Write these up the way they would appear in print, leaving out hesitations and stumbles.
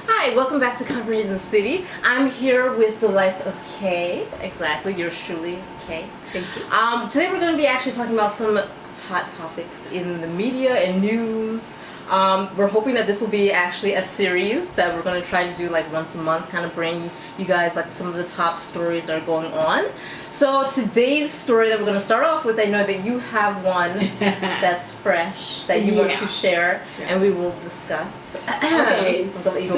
Hi, welcome back to Coverage in the City. I'm here with the life of Kay. Exactly, yours truly, Kay. Thank you. Today we're going to be actually talking about some hot topics in the media and news. We're hoping that this will be actually a series that we're going to try to do like once a month, kind of bring you guys like some of the top stories that are going on. So today's story that we're going to start off with, I know that you have one that's fresh that you want to share, and we will discuss. Okay, so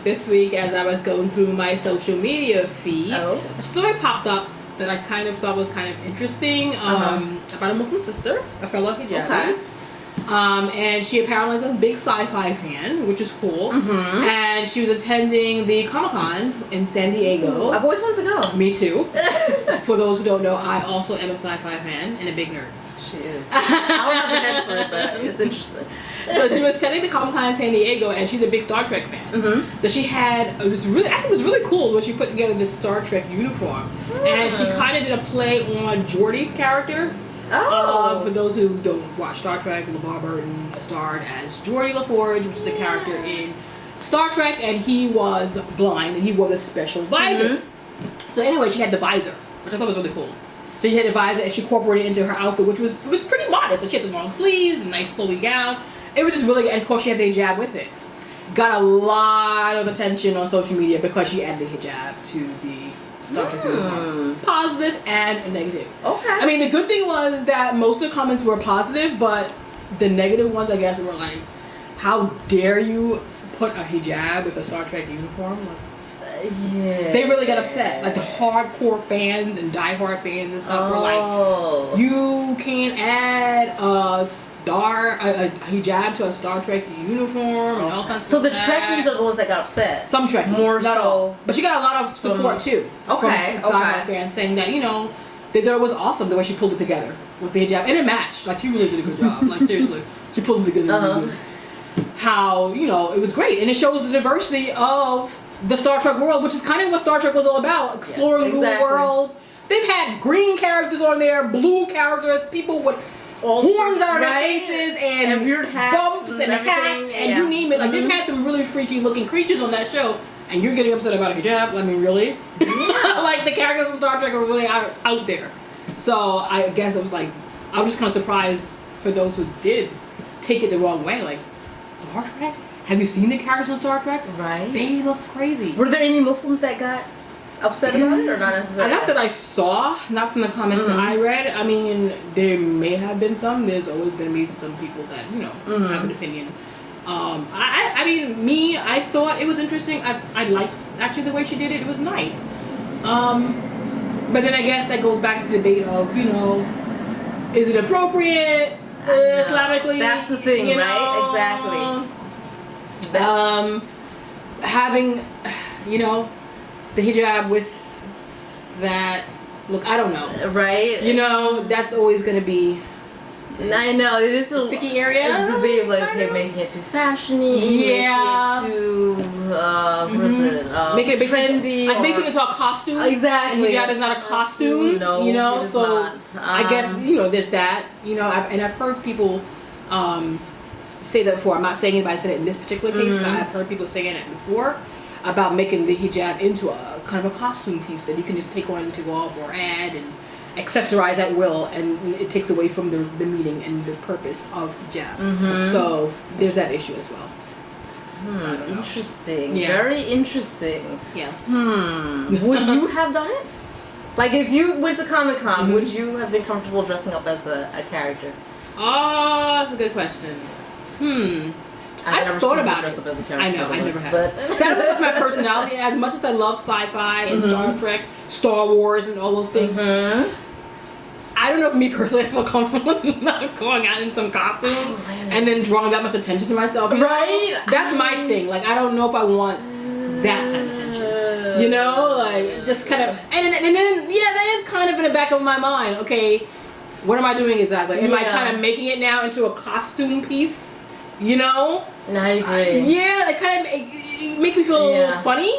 this week as I was going through my social media feed, a story popped up that I kind of thought was kind of interesting about a Muslim sister, a fellow hijabi. And she apparently is a big sci-fi fan, which is cool. And she was attending the Comic-Con in San Diego. I've always wanted to go. Me too. For those who don't know, I also am a sci-fi fan and a big nerd. She is. I don't have the head for it, but it's interesting. So she was attending the Comic-Con in San Diego, and she's a big Star Trek fan. So she had it was really cool when she put together this Star Trek uniform, and she kind of did a play on Geordi's character. For those who don't watch Star Trek, LeVar Burton starred as Geordi LaForge, which is a character in Star Trek, and he was blind and he wore this special visor. So anyway, she had the visor, which I thought was really cool. So she had the visor and she incorporated it into her outfit, which was pretty modest. Like she had the long sleeves, a nice flowy gown. It was just really good, and of course she had the hijab with it. Got a lot of attention on social media because she added the hijab to the Star Trek uniform. Positive and negative. Okay. I mean, the good thing was that most of the comments were positive, but the negative ones, I guess, were like, how dare you put a hijab with a Star Trek uniform? Like, yeah. They really got upset. Like the hardcore fans and diehard fans and stuff were like, you can't add a hijab to a Star Trek uniform and all kinds of stuff. So the Trekkies are the ones that got upset. Some Trekkies, more not so. all. But she got a lot of support too. From diehard fans saying that, that it was awesome the way she pulled it together with the hijab. And it matched. Like, she really did a good job. Like, seriously. She pulled it together really good. How, it was great. And it shows the diversity of the Star Trek world, which is kind of what Star Trek was all about. Exploring new worlds. They've had green characters on there, blue characters, people with horns on their faces and weird hats bumps and hats and you name it. Like they've had some really freaky looking creatures on that show, and you're getting upset about a hijab. I mean, really? Like the characters from Star Trek are really out there. So I guess it was like, I was just kind of surprised for those who did take it the wrong way. Like, Star Trek? Have you seen the characters on Star Trek? Right. They looked crazy. Were there any Muslims that got upset about it, or not necessarily? Not that I saw, not from the comments that I read. I mean, there may have been some. There's always going to be some people that have an opinion. I mean, I thought it was interesting. I liked actually the way she did it. It was nice. But then I guess that goes back to the debate of is it appropriate Islamically? That's the thing, right? Exactly. Having the hijab with that look, I don't know. Right? That's always going to be... I know, it is a sticky area. It's a debate of like, okay, making it too fashion-y, making it too, making it trendy. Like basically into a costume. Exactly. And hijab is not a costume. No, so not. I guess, there's that. I've heard people say that before. I'm not saying anybody said it in this particular case, but I've heard people saying it before about making the hijab into a kind of a costume piece that you can just take on and take off or add and accessorize at will, and it takes away from the meaning and the purpose of hijab. So there's that issue as well. Interesting. Yeah. Very interesting. Yeah. Would you have done it? Like, if you went to Comic-Con, would you have been comfortable dressing up as a character? Oh, that's a good question. I've thought about it. I know, I never have. But that's my personality. As much as I love sci-fi and Star Trek, Star Wars, and all those things, I don't know if me personally I feel comfortable not going out in some costume and then drawing that much attention to myself. Right? That's my thing. Like, I don't know if I want that kind of attention. Like, just kind of... And then, that is kind of in the back of my mind. Okay, what am I doing exactly? Am I kind of making it now into a costume piece? No, I agree. It kind of it makes me feel a little funny.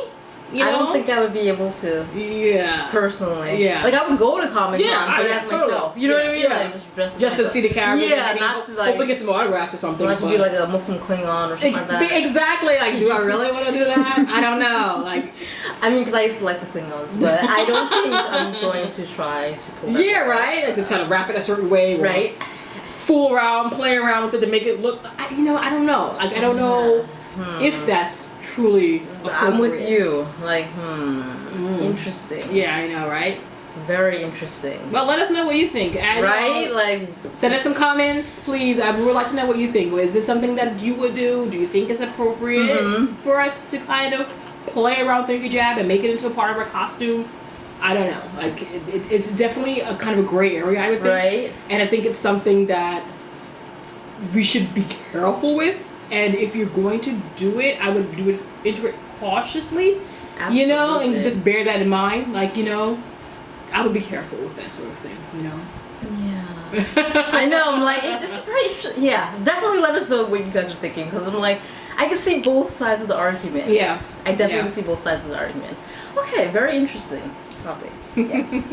You know? I don't think I would be able to. Yeah. Personally. Yeah. Like I would go to Comic Con, Yeah, but yeah, as totally. myself. You know what I mean? Yeah. Like Just to see the characters. Yeah, and not to like. hopefully get some autographs or something. Not to be like a Muslim Klingon or something like that. Exactly. Like, do I really want to do that? I don't know. Like, I mean, because I used to like the Klingons, but I don't think I'm going to try to pull that. yeah, right. Like, to try to wrap it a certain way, or Right. fool around, play around with it to make it look. I don't know. Like, I don't know if that's truly appropriate. I'm with you. Like, interesting. Yeah, I know, right? Very interesting. Well, let us know what you think. And, Right? Like, send us some comments, please. I would like to know what you think. Is this something that you would do? Do you think it's appropriate for us to kind of play around with the hijab and make it into a part of our costume? I don't know. Like, it's definitely a kind of a gray area, I would think. right? And I think it's something that we should be careful with. And if you're going to do it, I would do it cautiously. Absolutely. You know, and just bear that in mind. Like, you know, I would be careful with that sort of thing, you know? Yeah. I know, I'm like, it's very interesting. Yeah, definitely let us know what you guys are thinking, because I'm like, I can see both sides of the argument. Yeah. I definitely see both sides of the argument. Okay, very interesting topic. Yes.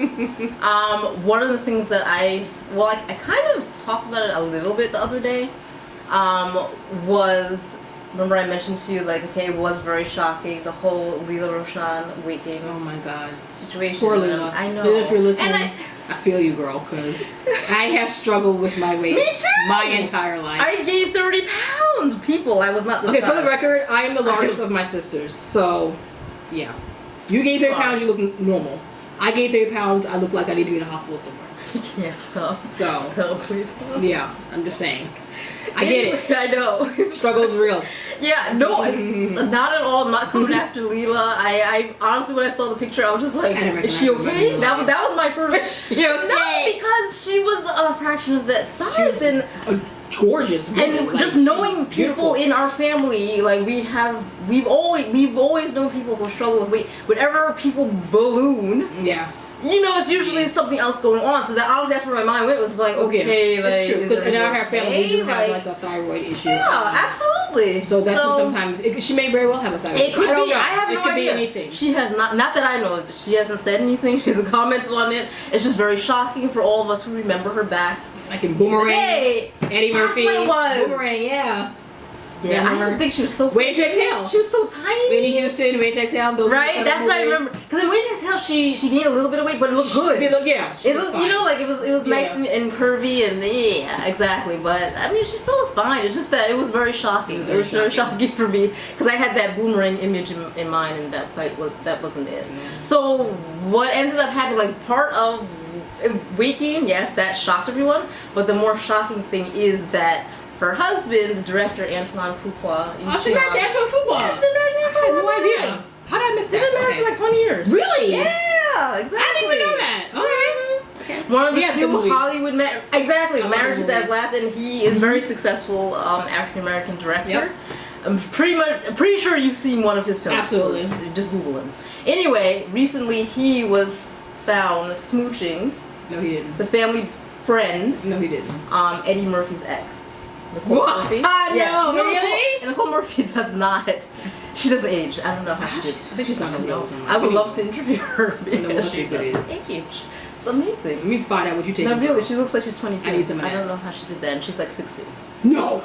One of the things that I kind of talked about it a little bit the other day, was, remember I mentioned to you, like, okay, it was very shocking, the whole Lela Rochon waking Oh my God. situation. Poor Lela. I know. Lela, if you're listening, And I feel you, girl, because I have struggled with my weight Me too! my entire life. I gained 30 pounds, people. I was not this Okay, for the size. record, I am the largest of my sisters, so yeah. You gained 30 pounds, you look normal. I gained 30 pounds, I look like I need to be in a hospital somewhere. Yeah, stop. So. Stop, please stop. Yeah, I'm just saying. I get it. I know. Struggle's real. Yeah, no, not at all. I'm not coming after Lela. I honestly, when I saw the picture, I was just like, I didn't is she recognize okay? her. That was my first. You okay? No, because she was a fraction of that size, She was and gorgeous woman. and Like, just she knowing was people beautiful. in our family, like we've always known people who struggle with weight. Whenever people balloon, Yeah. you know, it's usually something else going on. So that honestly, that's where my mind went. Was like, okay, like, it's true. is Because in everything our family, we do okay? have like a thyroid issue. Yeah, absolutely. So that can sometimes she may very well have a thyroid. It could I don't be. know. I have it no could idea. be anything. She has not that I know of. She hasn't said anything. She hasn't commented on it. It's just very shocking for all of us who remember her back. Like in Boomerang, Hey, Eddie that's Murphy, what it was. Boomerang, yeah. Yeah, I remember? just think she was so. Wait to Exhale. She was so tiny. Whitney Houston, Wait to Exhale. Those Right, that's what I remember. Because in Wait to Exhale, she gained a little bit of weight, but it looked good. Yeah, It looked, you know, like it was nice Yeah. and curvy and yeah, exactly. But I mean, she still looks fine. It's just that it was very shocking. It was very shocking for me because I had that Boomerang image in mind, and that wasn't it. So what ended up happening, like part of waking, yes, that shocked everyone. But the more shocking thing is that her husband, the director Antoine Fuqua. Oh, she's married to Antoine Fuqua. Yeah, she's been married to I Antoine had no Fuqua. idea. How did I miss that? They've been married for like 20 years. Really? Yeah, exactly. I didn't even know that. Okay. One of the Yeah, two good movies. Hollywood exactly I love marriages those that movies. last, and he is very successful African American director. Yep. I'm pretty sure you've seen one of his films. Absolutely. So just Google him. Anyway, recently he was found smooching No, he didn't. the family friend, No, he didn't. Eddie Murphy's ex. Nicole What? Murphy. No, Nicole- really? And Nicole Murphy does not. She doesn't age. I don't know how she did. I think she's on the nose. I would love to interview her No, because what she shape it doesn't age. It's amazing. Let me find out what you take. No, really, she looks like she's 22. I need some of that. I don't know how she did that, and she's like 60. No.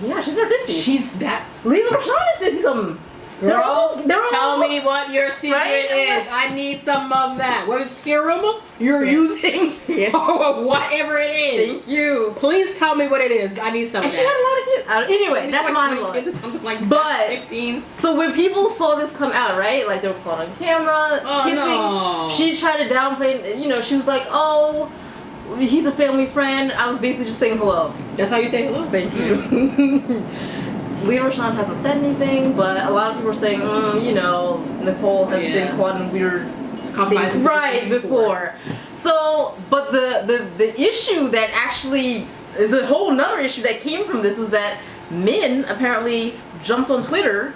Yeah, she's in her 50s. She's that. Lela Rochon is 50 something. They're all. Tell me what your secret Right? is. I need some of that. What is serum you're using? Or whatever it is. Thank you. Please tell me what it is. I need some And of she had that. a lot of kids. Anyway, She's that's like my 20 kids or something like But- that. 16. So when people saw this come out, right? Like they were caught on camera, Oh, kissing. no. She tried to downplay. You know, she was like, "Oh, he's a family friend." I was basically just saying hello. That's how you say hello? Thank you. Lela Rochon hasn't said anything, but a lot of people are saying, you know, Nicole has been caught in weird Compromising things right positions before. So, but the issue that actually is a whole nother issue that came from this was that Min apparently jumped on Twitter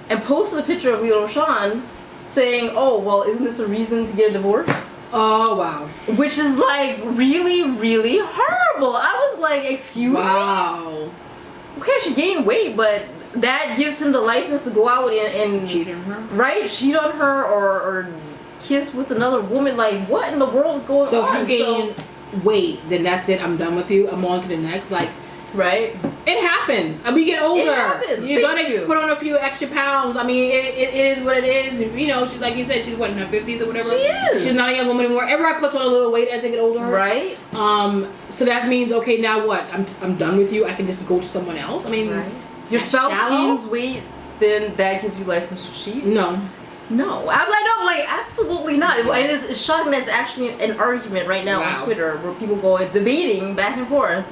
and posted a picture of Lela Rochon saying, "Oh, well, isn't this a reason to get a divorce?" Oh, wow. Which is like really, really horrible. I was like, excuse me? Wow. Okay, she gained weight, but that gives him the license to go out and Cheat on her. right, cheat on her or kiss with another woman. Like, what in the world is going on? So if you gain weight, then that's it. I'm done with you. I'm on to the next. Like, right? it happens. I mean, you get older. It happens. You're Thank gonna you. put on a few extra pounds. I mean, it is what it is. You know, she's like you said, she's what, in her 50s or whatever. She is. She's not a young woman anymore. Everybody puts on a little weight as they get older. Right. So that means, okay, now what? I'm done with you. I can just go to someone else. I mean, Right. Your that's spouse shallow? gains weight, then that gives you license to cheat? No. No. I was like, no, like, absolutely not. And it's shocking that it's actually an argument right now Wow. on Twitter where people go debating back and forth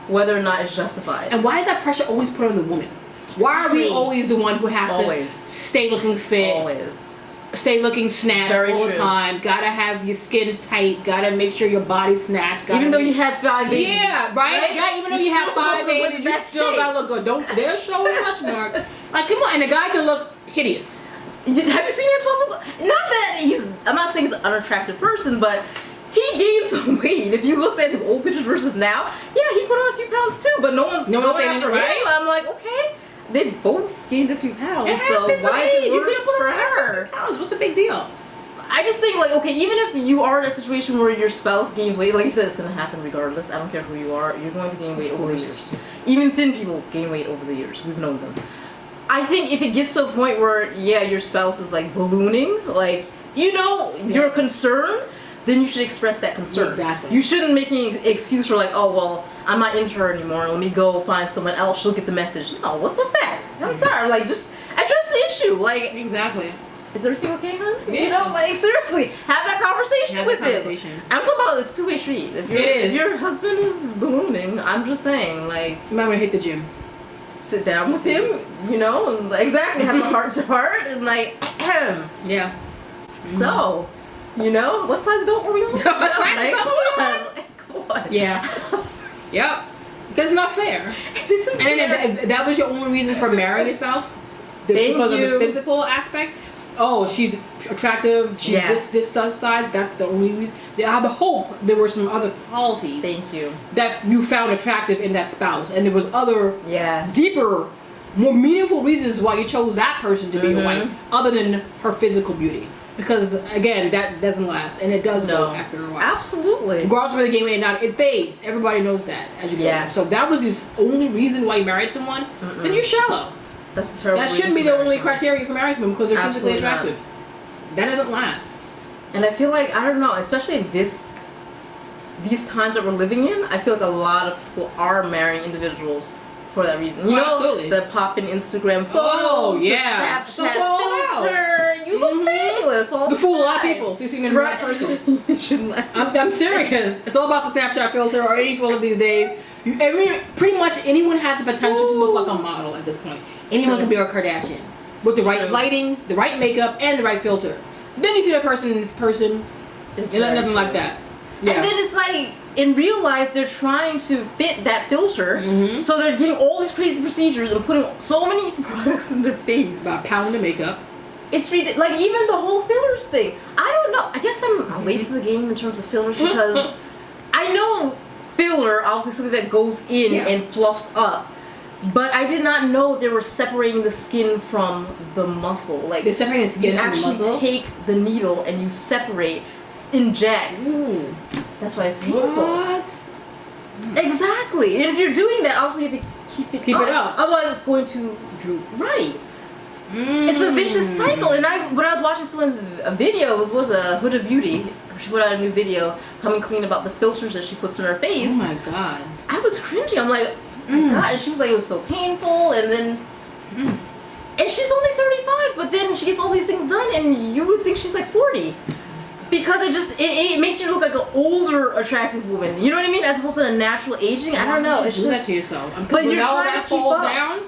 whether or not it's justified. And why is that pressure always put on the woman? Why are we Exactly. always the one who has Always. to stay looking fit, Always. stay looking snatched Very all the true. time? Gotta have your skin tight. Gotta make sure your body's snatched. Gotta Even though make- you had 5 babies. Yeah, right? Yeah, even though you You're have still 5 supposed to look babies, in you that still shape. gotta look good. Don't dare show a touch mark. Like, come on, and the guy can look hideous. Have you seen Antoine? Not that I'm not saying he's an unattractive person, but he gained some weight. If you looked at his old pictures versus now, yeah, he put on a few pounds too, but no one's saying after it, right? him. I'm like, okay, they both gained a few pounds, It so happens with why is age. it You worse could put for on her? pounds. What's the big deal? I just think, like, okay, even if you are in a situation where your spouse gains weight, like you said, it's going to happen regardless. I don't care who you are. You're going to gain weight over the years. Even thin people gain weight over the years. We've known them. I think if it gets to a point where, yeah, your spouse is, like, ballooning, like, you know, you're concerned, then you should express that concern. Exactly. You shouldn't make any excuse for, like, oh, well, I'm not into her anymore. Let me go find someone else. She'll get the message. No, what's that? I'm sorry. Like, just address the issue. Like, Exactly. is everything okay, hon? Yeah. You know, like, seriously, have that conversation Have with the conversation. him. I'm talking about this two-way street. If is. If your husband is ballooning, I'm just saying, like, You might want to hit the gym. sit down with him, you know, and like, exactly, have a heart-to-heart, and like, ahem. Yeah. So, you know, what size belt were we on? What size Like, belt were we on? Come on. Yeah. Yep. Because it's not fair. It isn't And fair. then that was your only reason for marrying your spouse? Thank Because you. of the physical aspect? Oh, she's attractive. She's Yes. this size. That's the only reason. I hope there were some other qualities Thank you. that you found attractive in that spouse, and there was other Yes. deeper, more meaningful reasons why you chose that person to be your wife, other than her physical beauty. Because again, that doesn't last, and it does go after a while. Absolutely. Regardless of whether the game or not, it fades. Everybody knows that as you get older. Yes. So if that was the only reason why you married someone, then you're shallow. That's a terrible That shouldn't be reason the to only marry someone. criteria for marrying someone because they're physically Absolutely not. attractive. That doesn't last. And I feel like, I don't know, especially in these times that we're living in, I feel like a lot of people are marrying individuals for that reason. You Oh, know, absolutely. the pop-in Instagram photos, Oh, yeah. the So Snapchat it's all out. filter, you look fabulous all the You fool a lot of time. people to see me in a real person. You shouldn't laugh. I'm serious. It's all about the Snapchat filter or any filter these days. Pretty much anyone has the potential to look like a model at this point. Anyone True. can be a Kardashian with the right True. lighting, the right makeup, and the right filter. Then you see that person in person. It's It's very nothing like true. that. Yeah. And then it's like, in real life, they're trying to fit that filter, Mhm. so they're getting all these crazy procedures and putting so many products in their face. About a pound of makeup. It's ridiculous. Like, even the whole fillers thing. I don't know. I guess I'm late to the game in terms of fillers because I know filler, obviously something that goes in Yeah. and fluffs up. But I did not know they were separating the skin from the muscle. Like, They're separating the skin you from the actually muscle? take the needle and you separate, inject. Ooh. That's why it's painful. What? Exactly. And if you're doing that, obviously you have to keep it up. Otherwise, it's going to droop. Right. It's a vicious cycle. And when I was watching someone's video, it was a Hood of Beauty. She put out a new video coming clean about the filters that she puts in her face. Oh my god. I was cringing. I'm like, oh my god. And she was like, it was so painful. And then, and she's only 35, but then she gets all these things done, and you would think she's like 40. Because it makes you look like an older, attractive woman. You know what I mean? As opposed to a natural aging. I don't know. It's do that just, to yourself. but But you're when all trying that to keep falls up. down,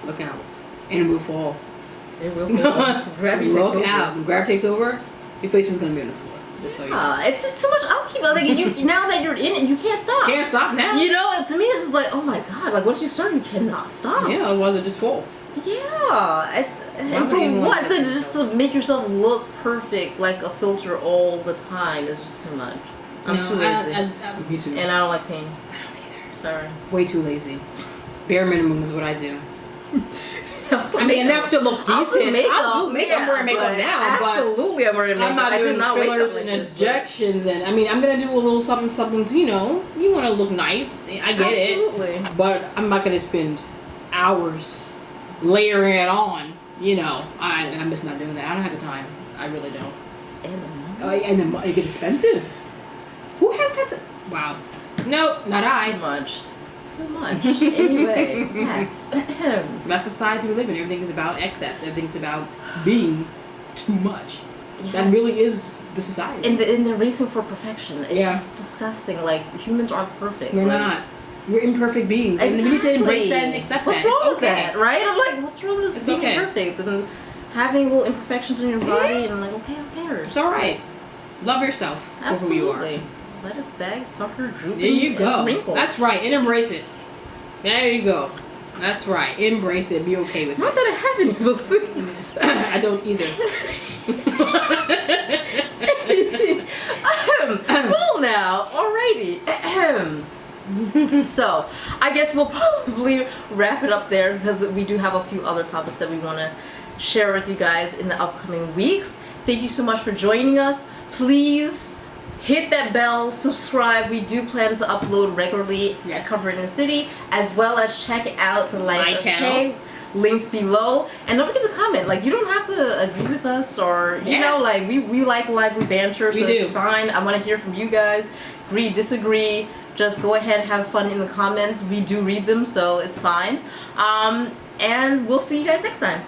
look out. And it will fall. it will gravity takes Look over. out. When gravity takes over, your face is going to be on the floor. Just so you know. It's just too much upkeep. Like, you now that you're in it, you can't stop. Can't stop now. You know, and to me, it's just like, oh my god! Like, once you start, you cannot stop. Yeah, otherwise it just fall. Yeah, and would for anyone what? want So that just to make yourself look perfect, like a filter all the time, is just too much. I'm too lazy, Me too. and I don't like pain. I don't either. Sorry. Way too lazy. Bare minimum is what I do. I mean, enough to look I'll do decent. makeup, I'll do makeup. I'm wearing makeup now, absolutely, I'm wearing but makeup. I'm not doing fillers like and this, injections. And I mean, I'm gonna do a little something, something. To, you want to look nice. I get absolutely. it, but I'm not gonna spend hours layering it on. I'm just not doing that. I don't have the time. I really don't. And then it gets expensive. Who has got the? Wow. Nope, not I. Too much. Anyway, yes. That's the society we live in. Everything is about excess. Everything's about being too much. Yes. That really is the society. In the racing for perfection, it's just disgusting. Like, humans aren't perfect. We're not. We're imperfect beings. And we need to embrace that and accept what's that. What's wrong with that, right? I'm like, what's wrong with being perfect? And having little imperfections in your body, and I'm like, okay, who cares? It's alright. Love yourself for who you are. Let us sag, pucker, droop, there you go. Wrinkle. That's right. And embrace it. There you go. That's right. Embrace it. Be okay with it. Not that I have any of those things. I don't either. Well now, alrighty. So, I guess we'll probably wrap it up there because we do have a few other topics that we want to share with you guys in the upcoming weeks. Thank you so much for joining us. Please hit that bell, subscribe. We do plan to upload regularly at Comfort in the City, as well as check out the My channel linked below. And don't forget to comment. Like, you don't have to agree with us, or you know, like we like lively banter, so it's fine. I want to hear from you guys. Agree, disagree. Just go ahead, have fun in the comments. We do read them, so it's fine. And we'll see you guys next time.